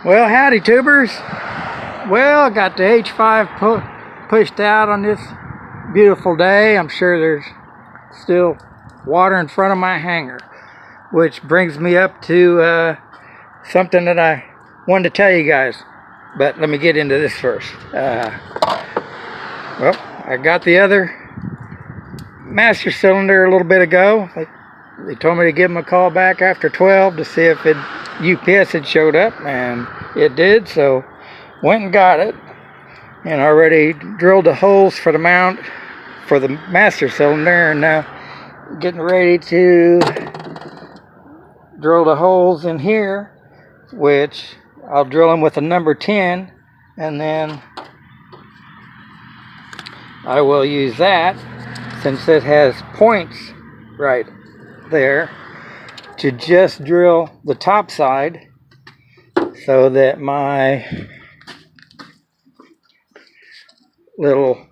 Well, howdy tubers. Well, I got the H5 pushed out on this beautiful day. I'm sure there's still water in front of my hangar, which brings me up to something that I wanted to tell you guys. But let me get into this first. Well, I got the other master cylinder a little bit ago. They told me to give them a call back after 12 to see if UPS had showed up, and it did. So went and got it, and already drilled the holes for the mount for the master cylinder, and now getting ready to drill the holes in here, which I'll drill them with a number 10, and then I will use that, since it has points right there, to just drill the top side so that my little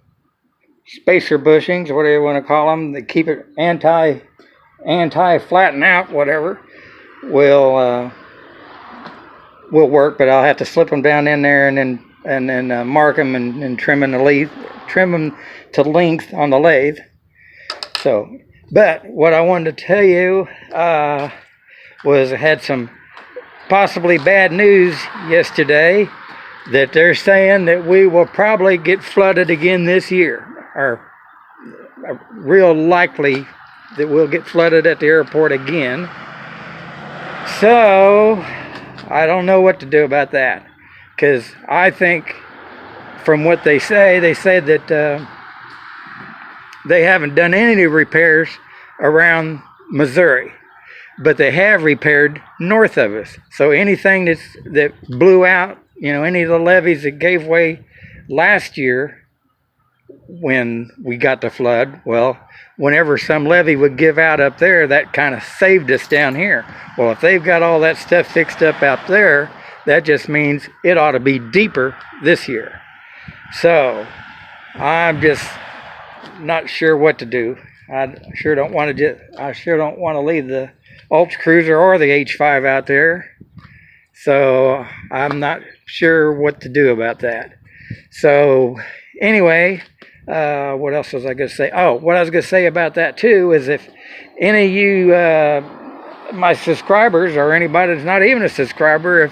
spacer bushings, whatever you want to call them, that keep it anti flatten out, whatever, will work. But I'll have to slip them down in there and then mark them and trim them to length on the lathe. So, but what I wanted to tell you was I had some possibly bad news yesterday, that they're saying that we will probably get flooded again this year, or real likely that we'll get flooded at the airport again. So I don't know what to do about that, because I think from what they said that they haven't done any repairs around Missouri, but they have repaired north of us. So anything that blew out, any of the levees that gave way last year when we got the flood, well, whenever some levee would give out up there, that kind of saved us down here. Well, if they've got all that stuff fixed up out there, that just means it ought to be deeper this year. So I'm just not sure what to do. I sure don't want to leave the Ultra Cruiser or the H5 out there. So I'm not sure what to do about that. So anyway, what else was I going to say? Oh, what I was going to say about that too is, if any of you, my subscribers, or anybody that's not even a subscriber,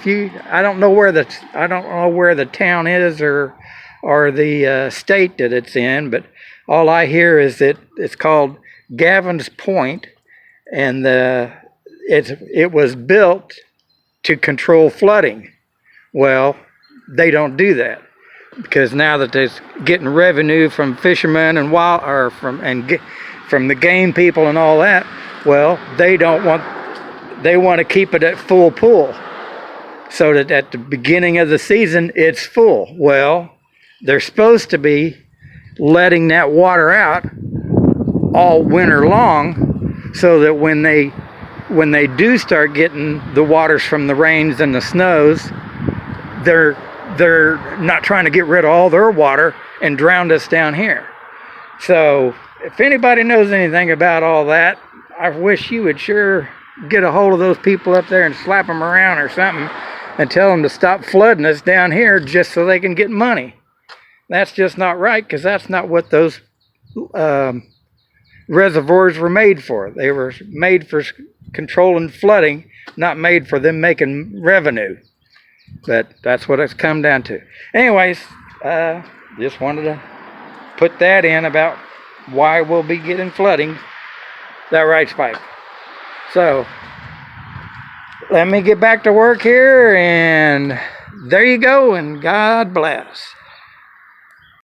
I don't know where the town is or the state that it's in, but all I hear is that it's called Gavin's Point, and it was built to control flooding. Well, they don't do that, because now that they're getting revenue from fishermen and from the game people and all that, well, they want to keep it at full pool, so that at the beginning of the season it's full. Well, they're supposed to be letting that water out all winter long, so that when they do start getting the waters from the rains and the snows, they're not trying to get rid of all their water and drown us down here. So if anybody knows anything about all that, I wish you would sure get a hold of those people up there and slap them around or something, and tell them to stop flooding us down here just so they can get money. That's just not right, because that's not what those reservoirs were made for. They were made for controlling flooding, not made for them making revenue. But that's what it's come down to. Anyways, just wanted to put that in about why we'll be getting flooding. That right, Spike? So let me get back to work here, and there you go, and God bless.